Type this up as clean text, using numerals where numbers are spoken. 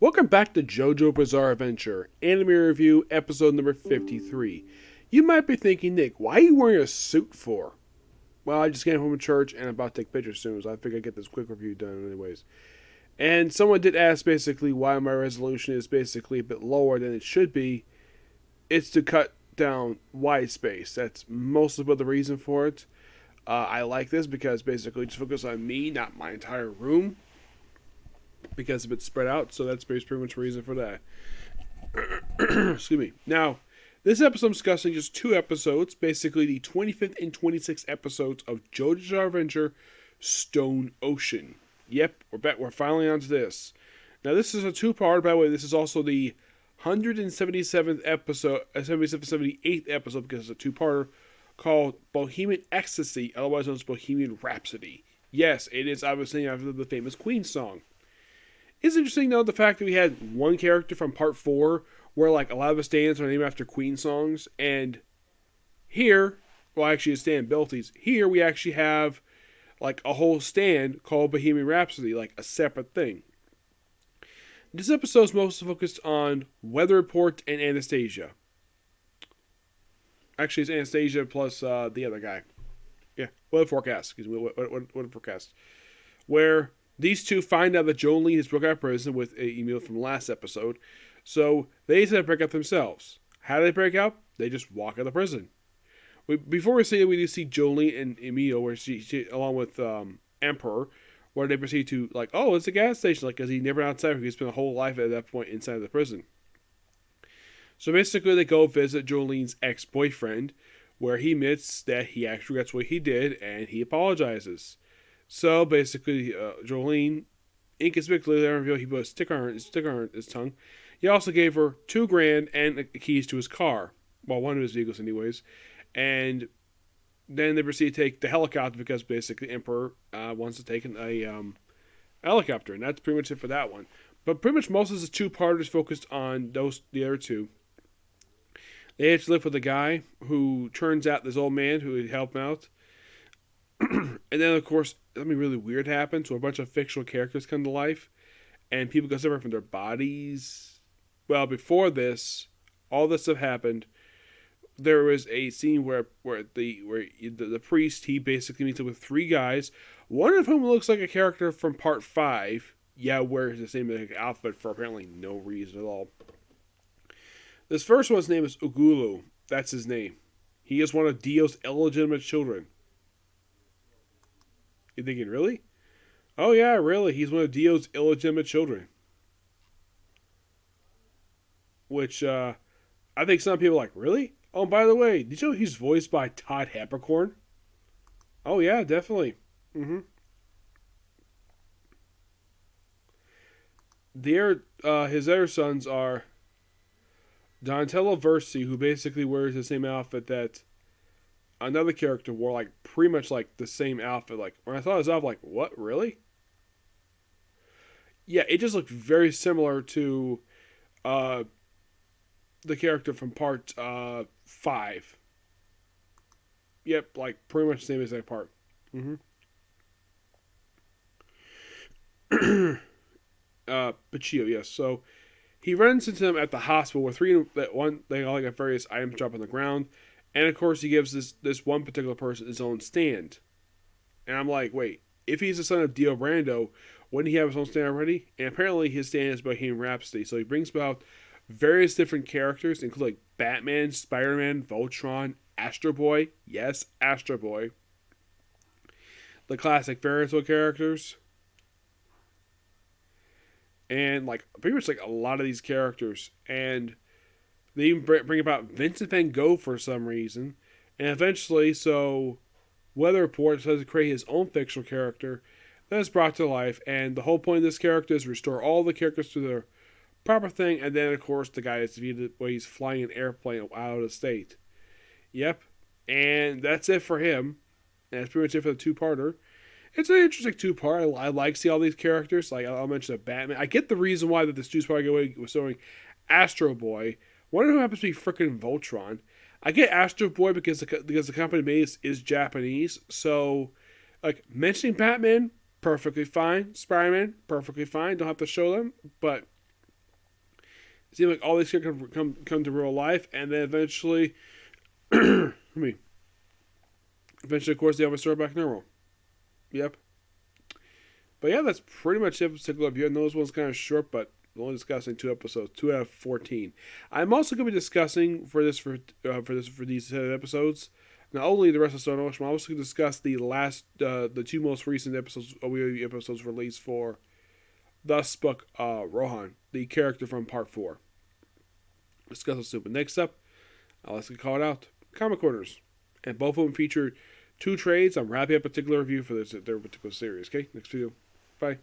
Welcome back to JoJo Bizarre Adventure, Anime Review, episode number 53. You might be thinking, Nick, why are you wearing a suit for? Well, I just came home from church and I'm about to take pictures soon, so I figured I'd get this quick review done anyways. And someone did ask basically why my resolution is basically a bit lower than it should be. It's to cut down white space. That's mostly what the reason for it. I like this because basically just focus on me, not my entire room, because it's spread out, so that's pretty much the reason for that. Excuse me. Now, this episode I'm discussing just two episodes, basically the 25th and 26th episodes of JoJo's Bizarre Adventure Stone Ocean. Yep, we're back. We're finally onto this. Now, this is a two-part, by the way. This is also the 177th episode, 78th episode, because it's a two-parter, called Bohemian Ecstasy, otherwise known as Bohemian Rhapsody. Yes, it is obviously after the famous Queen song. It's interesting, though, the fact that we had one character from part 4 where, like, a lot of the stands are named after Queen songs. And here, well, actually, it's Stan Bilty's. Here, we actually have, like, a whole stand called Bohemian Rhapsody, like, a separate thing. This episode is mostly focused on Weather Report and Anastasia. Actually, it's Anastasia plus the other guy. Yeah, Weather Forecast. Excuse me, Weather Forecast. Where these two find out that Jolene has broke out of prison with an email from last episode. So they decide to break out themselves. How do they break out? They just walk out of prison. Before we see it, we do see Jolene and Emil, where she along with Emperor, where they proceed to, like, oh, it's a gas station, like, because he never been outside. He spent a whole life at that point inside of the prison. So basically, they go visit Jolene's ex-boyfriend, where he admits that he actually regrets what he did, and he apologizes. So basically, Jolene inconspicuously revealed he put a sticker on his tongue. He also gave her $2,000 and the keys to his car, well, one of his vehicles, anyways. And then they proceed to take the helicopter because basically Emperor wants to take a helicopter, and that's pretty much it for that one. But pretty much most of the two-parters focused on the other two. They actually live with a guy who turns out this old man who would help him out. And then, of course, something really weird happens where a bunch of fictional characters come to life and people go separate from their bodies. Well, before this, all this stuff happened. There was a scene where the priest, he basically meets up with three guys, one of whom looks like a character from part 5. Yeah, wears the same outfit for apparently no reason at all. This first one's name is Ugulu. That's his name. He is one of Dio's illegitimate children. You thinking, really? Oh yeah, really. He's one of Dio's illegitimate children. Which, I think some people are like, really? Oh, by the way, did you know he's voiced by Todd Haberkorn? Oh yeah, definitely. His other sons are Donatello Versi, who basically wears the same outfit that another character wore, like pretty much like the same outfit. Like when I saw his outfit, like, what, really? Yeah, it just looked very similar to the character from part 5. Yep, like pretty much the same exact part. Pachio, yes. So he runs into them at the hospital where they all got various items drop on the ground. And of course, he gives this one particular person his own stand. And I'm like, wait, if he's the son of Dio Brando, wouldn't he have his own stand already? And apparently, his stand is Bohemian Rhapsody. So he brings about various different characters, including like Batman, Spider-Man, Voltron, Astro Boy. Yes, Astro Boy. The classic fairy tale characters. And like pretty much like a lot of these characters. And they even bring about Vincent Van Gogh for some reason. And eventually, so Weather Report decides to create his own fictional character that is brought to life. And the whole point of this character is restore all the characters to their proper thing. And then, of course, the guy is defeated when he's flying an airplane out of the state. Yep. And that's it for him. And that's pretty much it for the two-parter. It's an interesting two-part. I like to see all these characters. Like, I'll mention the Batman. I get the reason why that this two-part was showing Astro Boy. One of them happens to be freaking Voltron. I get Astro Boy because the company made is Japanese. So, like, mentioning Batman, perfectly fine. Spider-Man, perfectly fine. Don't have to show them. But seem like all these characters come to real life, and then eventually, I mean, eventually, of course, they have a story back normal. Yep. But yeah, that's pretty much it for particular review. I know this one's kind of short, but we're only discussing 2 episodes, 2 out of 14. I'm also going to be discussing for these episodes, not only the rest of Star Wars, but I'm also going to discuss the 2 most recent OVA episodes released for Thus Spoke Rohan, the character from Part 4. Discuss this soon. But next up, let's get called out. Comic Corners. And both of them feature 2 trades. I'm wrapping up a particular review for their particular series. Okay, next video. Bye.